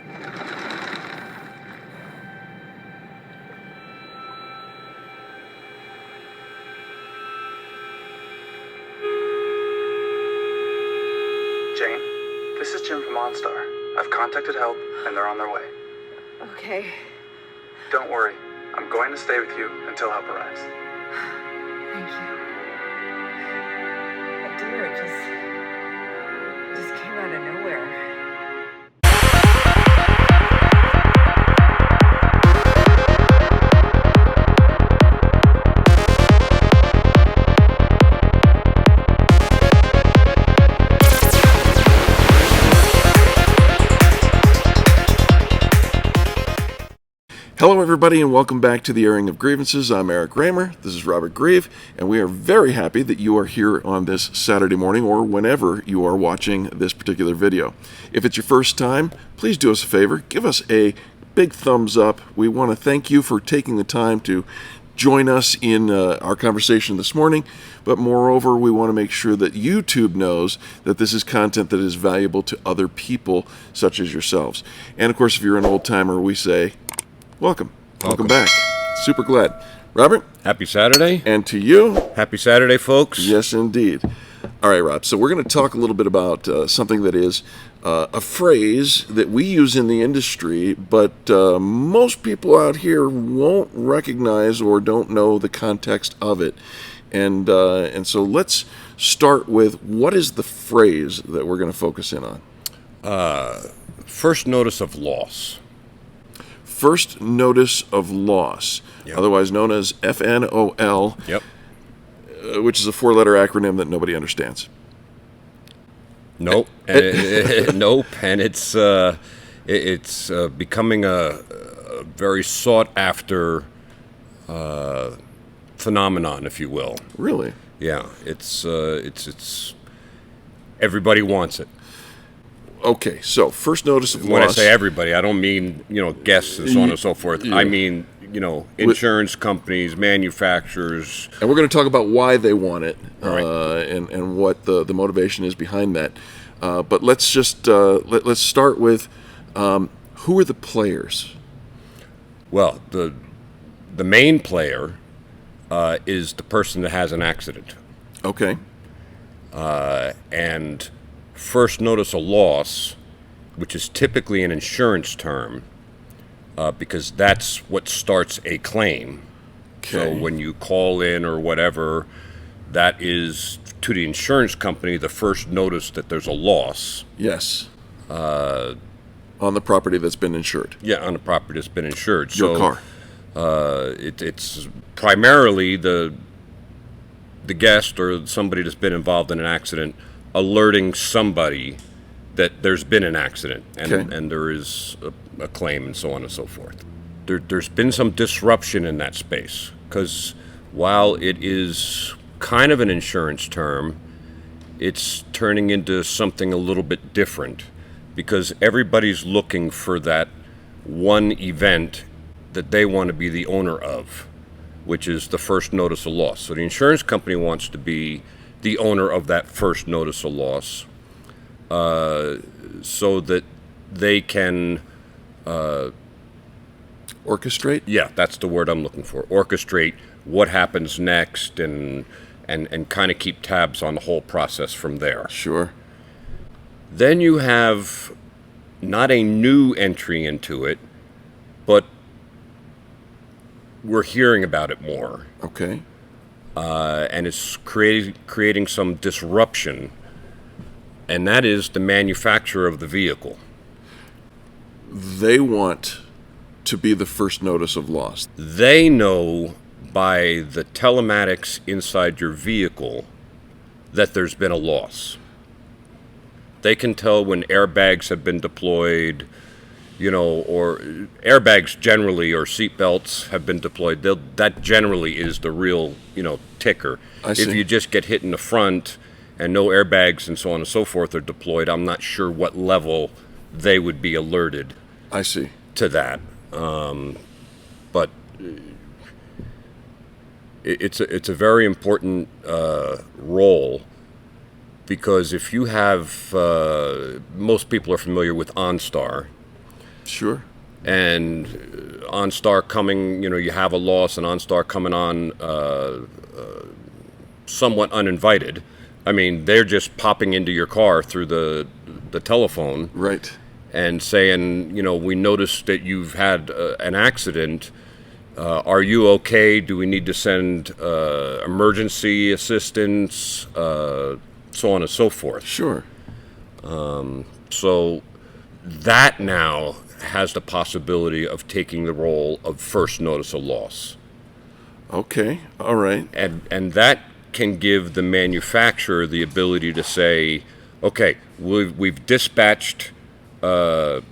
Jane, this is Jim from OnStar. I've contacted help, and they're on their way. Okay. Don't worry. I'm going to stay with you until help arrives. Thank you. Dear, it just came out of nowhere. Hello everybody and welcome back to the airing of Grievances. I'm Eric Reamer, this is Robert Grieve, and we are very happy that you are here on this Saturday morning or whenever you are watching this particular video. If it's your first time, please do us a favor, give us a big thumbs up. We want to thank you for taking the time to join us in our conversation this morning, but moreover, we want to make sure that YouTube knows that this is content that is valuable to other people such as yourselves. And of course, if you're an old timer, we say, Welcome back. Super glad. Robert? Happy Saturday. And to you? Happy Saturday, folks. Yes, indeed. All right, Rob. So we're going to talk a little bit about something that is a phrase that we use in the industry, but most people out here won't recognize or don't know the context of it. And so let's start with what is the phrase that we're going to focus in on? First notice of loss. First notice of loss, Yep. otherwise known as FNOL, Yep. Which is a four-letter acronym that nobody understands. Nope. Nope. And it's becoming a very sought-after phenomenon, if you will. Really? Yeah. It's everybody wants it. Okay, so first notice of When loss. I say everybody, I don't mean, guests and so on and so forth. Yeah. I mean, insurance companies, manufacturers. And we're going to talk about why they want it, Right. and what the motivation is behind that. But let's just let's start with who are the players? Well, the main player is the person that has an accident. Okay. And first notice of loss, which is typically an insurance term, because that's what starts a claim. So Okay. when you call in or whatever, that is to the insurance company the first notice that there's a loss. Yes. On the property that's been insured. Yeah, on the property that's been insured. Your car. It's primarily the guest or somebody that's been involved in an accident alerting somebody that there's been an accident and, Okay. and there is a claim and so on and so forth. There's been some disruption in that space because while it is kind of an insurance term, it's turning into something a little bit different because everybody's looking for that one event that they want to be the owner of, which is the first notice of loss. So the insurance company wants to be the owner of that first notice of loss, so that they can Orchestrate? yeah, that's the word I'm looking for, orchestrate what happens next and kind of keep tabs on the whole process from there. Sure. Then you have not a new entry into it, but we're hearing about it more. Okay. And it's creating some disruption, and that is the manufacturer of the vehicle. They want to be the first notice of loss. They know by the telematics inside your vehicle that there's been a loss. They can tell when airbags have been deployed, or airbags generally or seat belts have been deployed. That generally is the real, ticker. I see. If you just get hit in the front and no airbags and so on and so forth are deployed, I'm not sure what level they would be alerted I see. to that. But it's a very important role, because if you have most people are familiar with OnStar. Sure. And OnStar coming, you have a loss, and OnStar coming on somewhat uninvited. I mean, they're just popping into your car through the telephone. Right. And saying, we noticed that you've had an accident. Are you okay? Do we need to send emergency assistance? So on and so forth. Sure. So that now has the possibility of taking the role of first notice of loss. Okay. All right. And that can give the manufacturer the ability to say, okay, we've dispatched, an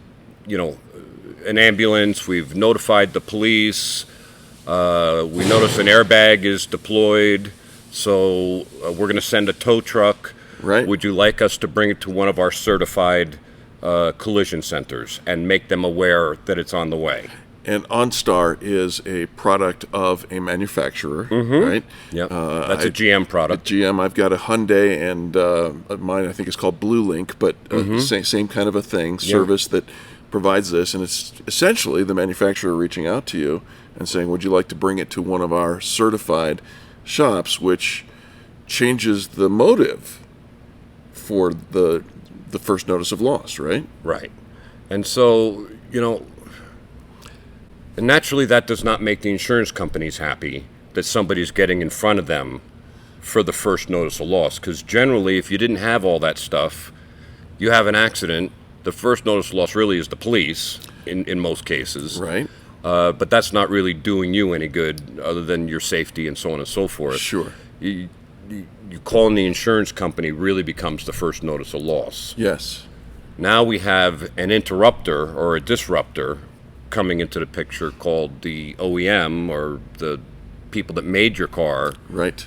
ambulance, we've notified the police, we notice an airbag is deployed, so we're going to send a tow truck. Right. Would you like us to bring it to one of our certified collision centers and make them aware that it's on the way? And OnStar is a product of a manufacturer, right? Yep. That's a GM product. GM. I've got a Hyundai, and mine I think is called Blue Link, but same kind of a thing, service that provides this, and it's essentially the manufacturer reaching out to you and saying, "Would you like to bring it to one of our certified shops?" Which changes the motive for the first notice of loss, right? Right. And so, and naturally that does not make the insurance companies happy that somebody's getting in front of them for the first notice of loss. Because generally, if you didn't have all that stuff, you have an accident, the first notice of loss really is the police in most cases. Right. But that's not really doing you any good other than your safety and so on and so forth. Sure. You calling the insurance company really becomes the first notice of loss. Yes. Now we have an interrupter or a disruptor coming into the picture called the OEM, or the people that made your car. Right.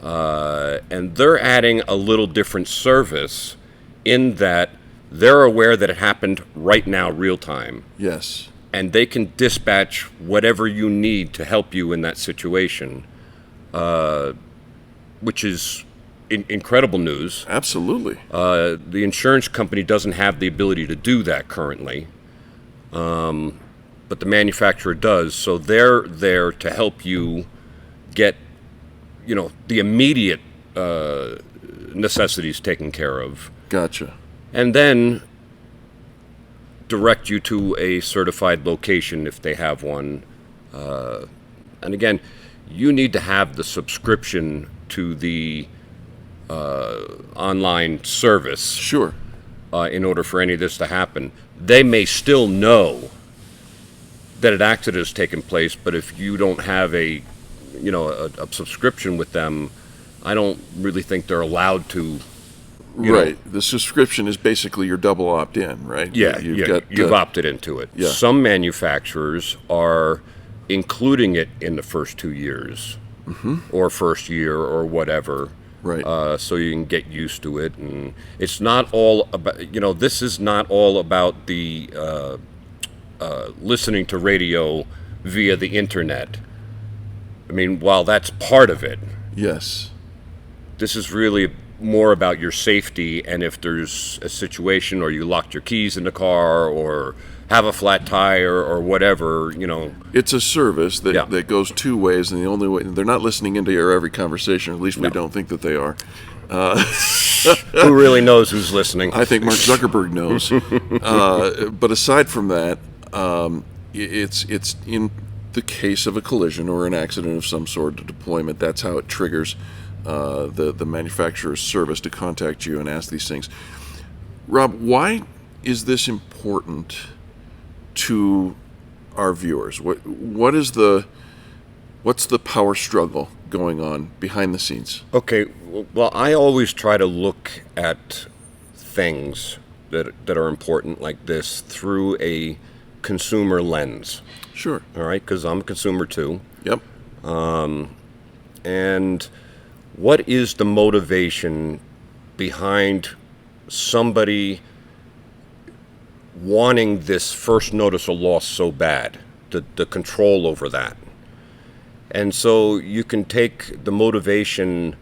And they're adding a little different service in that they're aware that it happened right now, real time. Yes. And they can dispatch whatever you need to help you in that situation, which is incredible news. Absolutely. The insurance company doesn't have the ability to do that currently, but the manufacturer does. So they're there to help you get, the immediate necessities taken care of. Gotcha. And then direct you to a certified location if they have one. And again, you need to have the subscription to the online service. Sure. In order for any of this to happen. They may still know that an accident has taken place, but if you don't have a subscription with them, I don't really think they're allowed to. Right. The subscription is basically your double opt-in, right? Yeah, you've opted into it. Yeah. Some manufacturers are including it in the first 2 years, or first year, or whatever. Right. So you can get used to it, and it's not all about. This is not all about the listening to radio via the internet. I mean, while that's part of it, Yes. this is really more about your safety, and if there's a situation, or you locked your keys in the car, or have a flat tire, or whatever, It's a service that, Yeah. that goes two ways, and the only way they're not listening into your every conversation. At least we don't think that they are. Who really knows who's listening? I think Mark Zuckerberg knows. But aside from that, it's in the case of a collision or an accident of some sort, a deployment. That's how it triggers the manufacturer's service to contact you and ask these things. Rob, why is this important to our viewers? What's the power struggle going on behind the scenes? Okay, well, I always try to look at things that are important like this through a consumer lens. Sure. All right, because I'm a consumer too. Yep. And what is the motivation behind somebody wanting this first notice of loss so bad, the control over that? And so you can take the motivation,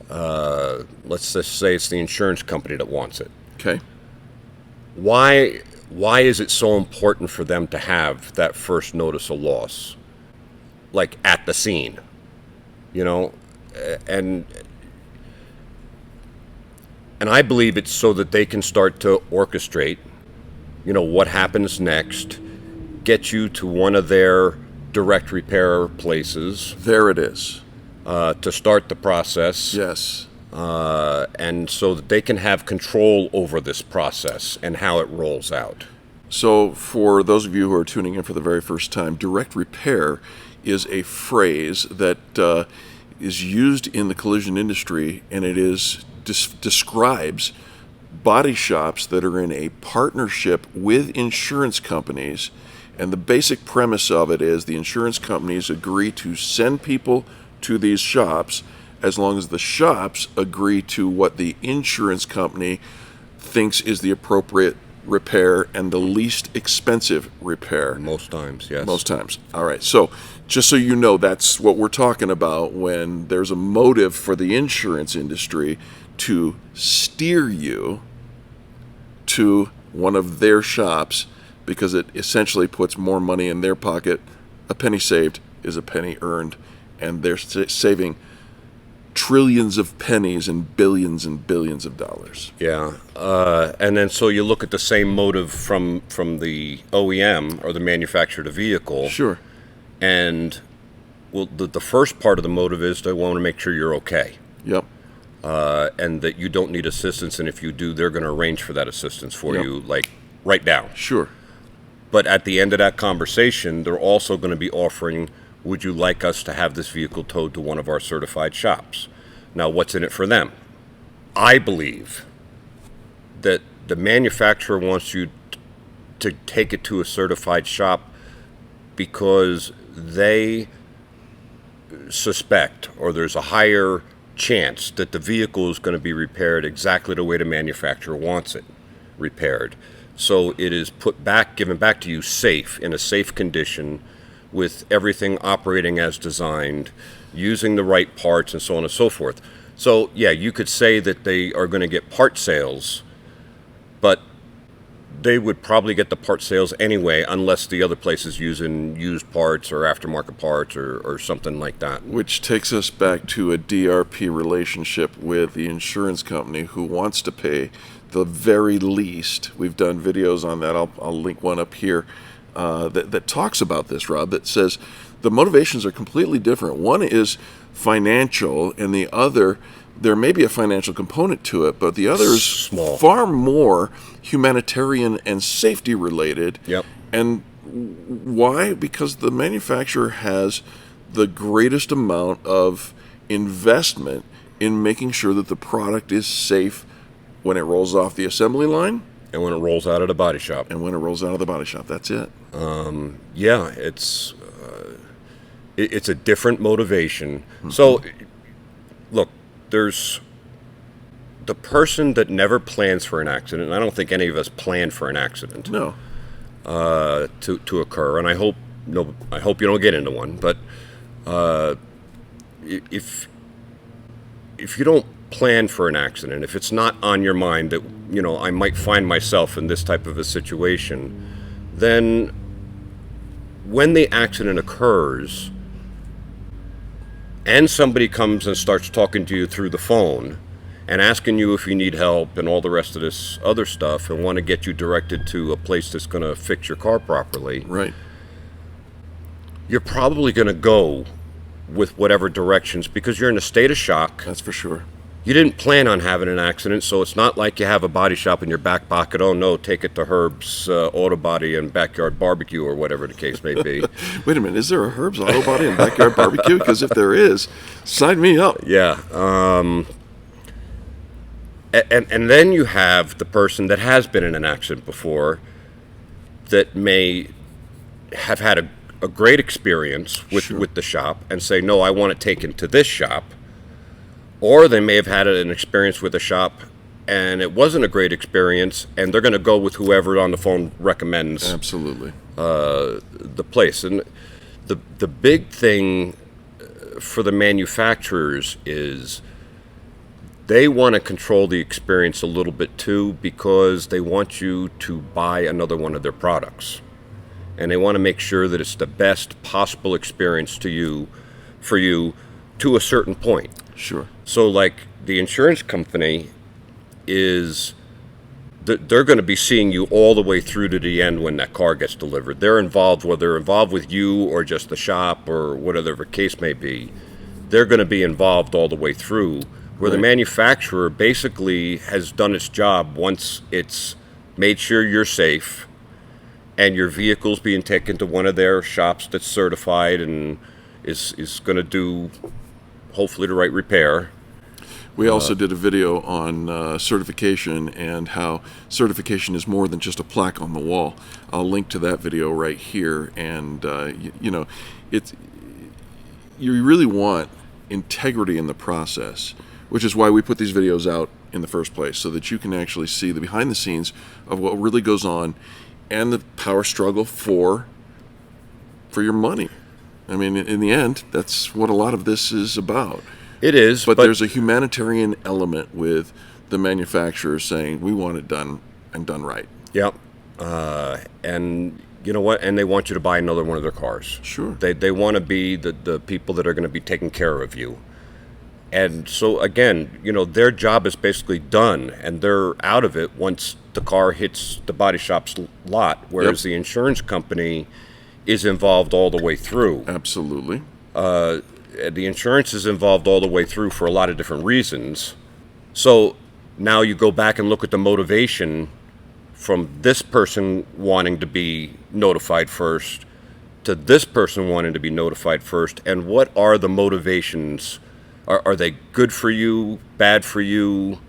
let's just say it's the insurance company that wants it. Okay. Why why is it so important for them to have that first notice of loss, like at the scene, you know? And I believe it's so that they can start to orchestrate, you know, what happens next, get you to one of their direct repair places. There it is. To start the process. Yes. And so that they can have control over this process and how it rolls out. So for those of you who are tuning in for the very first time, direct repair is a phrase that is used in the collision industry, and it is describes body shops that are in a partnership with insurance companies. And the basic premise of it is the insurance companies agree to send people to these shops as long as the shops agree to what the insurance company thinks is the appropriate repair and the least expensive repair. Most times, yes. Most times. All right. So just so you know, that's what we're talking about when there's a motive for the insurance industry to steer you to one of their shops because it essentially puts more money in their pocket. A penny saved is a penny earned, and they're saving trillions of pennies and billions of dollars. Yeah, and then so you look at the same motive from the OEM or the manufacturer of the vehicle. Sure. And well, the first part of the motive is they want to make sure you're okay. Yep. And that you don't need assistance, and if you do, they're going to arrange for that assistance for Yep. you, like right now. Sure. But at the end of that conversation, they're also going to be offering, would you like us to have this vehicle towed to one of our certified shops? Now, what's in it for them? I believe that the manufacturer wants you to take it to a certified shop because they suspect, or there's a higher chance that the vehicle is going to be repaired exactly the way the manufacturer wants it repaired. So it is given back to you safe, in a safe condition, with everything operating as designed, using the right parts, and so on and so forth. So, yeah, you could say that they are going to get part sales, but they would probably get the part sales anyway, unless the other place is using used parts or aftermarket parts or something like that. Which takes us back to a DRP relationship with the insurance company who wants to pay the very least. We've done videos on that. I'll link one up here that talks about this, Rob, that says the motivations are completely different. One is financial, and the other, there may be a financial component to it, but the other is small, far more humanitarian and safety related. Yep. And why? Because the manufacturer has the greatest amount of investment in making sure that the product is safe when it rolls off the assembly line. And when it rolls out of the body shop. And when it rolls out of the body shop, that's it. Yeah, it's a different motivation. Mm-hmm. So, look, there's the person that never plans for an accident. I don't think any of us plan for an accident. No. To occur, and I hope you don't get into one. But if you don't plan for an accident, if it's not on your mind that, you know, I might find myself in this type of a situation, then when the accident occurs and somebody comes and starts talking to you through the phone and asking you if you need help and all the rest of this other stuff and want to get you directed to a place that's going to fix your car properly, right, you're probably going to go with whatever directions because you're in a state of shock. That's for sure. You didn't plan on having an accident, so it's not like you have a body shop in your back pocket. Oh no, take it to Herb's Auto Body and Backyard Barbecue or whatever the case may be. Wait a minute, is there a Herb's Auto Body and Backyard Barbecue? Because if there is, sign me up. Yeah. And then you have the person that has been in an accident before that may have had a great experience with the shop and say, no, I want it taken to this shop. Or they may have had an experience with a shop and it wasn't a great experience, and they're going to go with whoever on the phone recommends. Absolutely. The place. And the big thing for the manufacturers is they want to control the experience a little bit too, because they want you to buy another one of their products. And they want to make sure that it's the best possible experience for you to a certain point. Sure. So like the insurance company they're going to be seeing you all the way through to the end when that car gets delivered. They're involved, whether they're involved with you or just the shop or whatever the case may be. They're going to be involved all the way through, where the manufacturer basically has done its job once it's made sure you're safe and your vehicle's being taken to one of their shops that's certified and is going to do hopefully the right repair. We also did a video on certification and how certification is more than just a plaque on the wall. I'll link to that video right here. And you really want integrity in the process, which is why we put these videos out in the first place, so that you can actually see the behind the scenes of what really goes on and the power struggle for your money. I mean, in the end, that's what a lot of this is about. It is, but there's a humanitarian element with the manufacturers saying we want it done and done right. Yep. And you know what? And they want you to buy another one of their cars. Sure. They want to be the people that are going to be taking care of you. And so again, their job is basically done, and they're out of it once the car hits the body shop's lot. Whereas the insurance company is involved all the way through. Absolutely. The insurance is involved all the way through for a lot of different reasons. So now you go back and look at the motivation from this person wanting to be notified first to this person wanting to be notified first. And what are the motivations? Are they good for you, bad for you?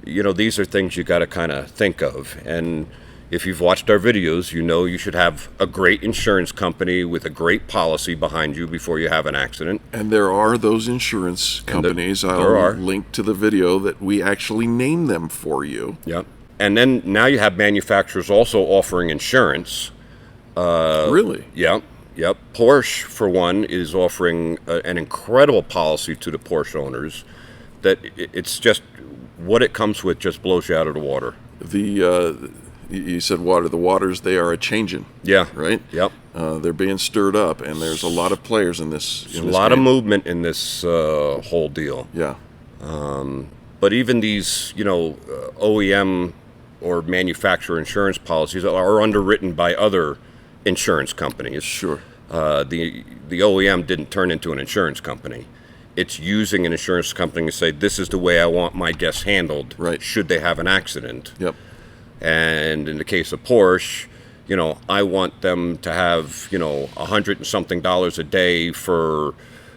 These are things you got to kind of think of. And if you've watched our videos, you should have a great insurance company with a great policy behind you before you have an accident. And there are those insurance companies. I'll link to the video that we actually name them for you. Yep. And then now you have manufacturers also offering insurance. Really? Yep. Porsche, for one, is offering an incredible policy to the Porsche owners that it's just what it comes with just blows you out of the water. You said water. The waters, they are a-changing. Yeah. Right? Yep. They're being stirred up, and there's a lot of players in this. There's a lot of movement in this whole deal. Yeah. But even these, OEM or manufacturer insurance policies are underwritten by other insurance companies. Sure. The OEM didn't turn into an insurance company. It's using an insurance company to say, this is the way I want my guests handled. Right. Should they have an accident. Yep. And in the case of Porsche, I want them to have, $100 and something a day for,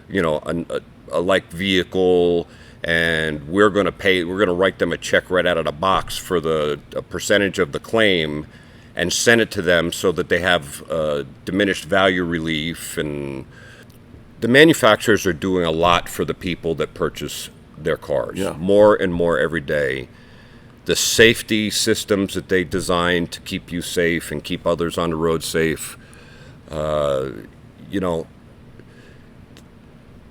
a like vehicle, and we're going to write them a check right out of the box for a percentage of the claim and send it to them so that they have diminished value relief. And the manufacturers are doing a lot for the people that purchase their cars. Yeah. More and more every day. The safety systems that they design to keep you safe and keep others on the road safe,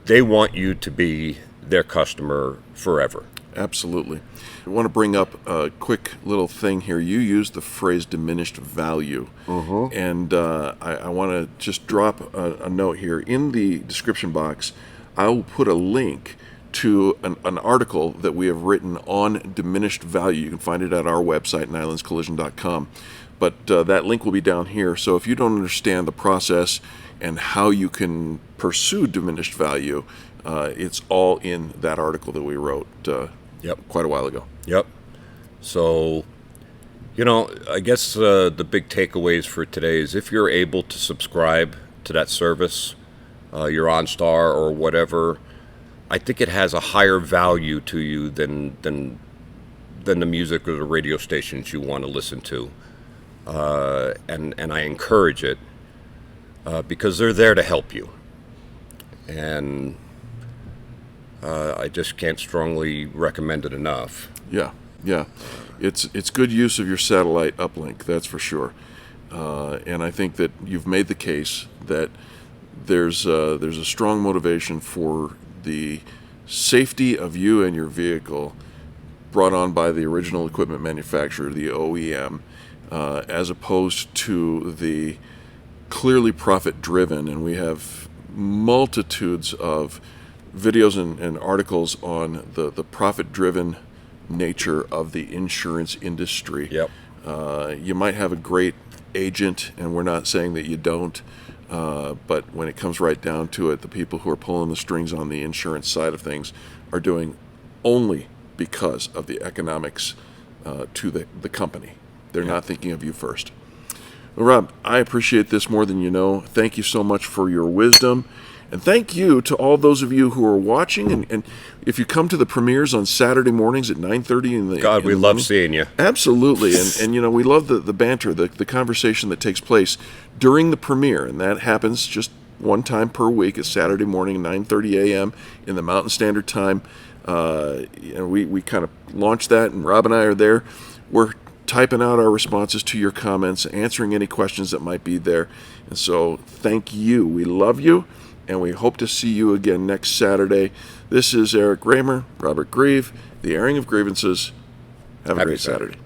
they want you to be their customer forever. Absolutely. I want to bring up a quick little thing here. You used the phrase diminished value. Mm-hmm. And I want to just drop a note here. In the description box, I will put a link to an article that we have written on diminished value. You can find it at our website, nylundscollision.com. But that link will be down here. So if you don't understand the process and how you can pursue diminished value, it's all in that article that we wrote quite a while ago. Yep. So, I guess the big takeaways for today is if you're able to subscribe to that service, your OnStar or whatever, I think it has a higher value to you than the music or the radio stations you want to listen to. And I encourage it because they're there to help you. And I just can't strongly recommend it enough. Yeah. It's good use of your satellite uplink, that's for sure. And I think that you've made the case that there's a strong motivation for the safety of you and your vehicle brought on by the original equipment manufacturer, the OEM, as opposed to the clearly profit-driven. And we have multitudes of videos and articles on the profit-driven nature of the insurance industry. Yep. You might have a great agent, and we're not saying that you don't, but when it comes right down to it, the people who are pulling the strings on the insurance side of things are doing only because of the economics to the company. They're not thinking of you first. Well, Rob, I appreciate this more than you know. Thank you so much for your wisdom. And thank you to all those of you who are watching. And if you come to the premieres on Saturday mornings at 9:30 in the God, we love seeing you. Absolutely. And you know, we love the banter, the conversation that takes place during the premiere. And that happens just one time per week. It's Saturday morning, 9:30 a.m. in the Mountain Standard Time. And we kind of launched that, and Rob and I are there. We're typing out our responses to your comments, answering any questions that might be there. And so thank you. We love you, and we hope to see you again next Saturday. This is Eric Reamer, Robert Grieve, the airing of grievances. Have a great Saturday.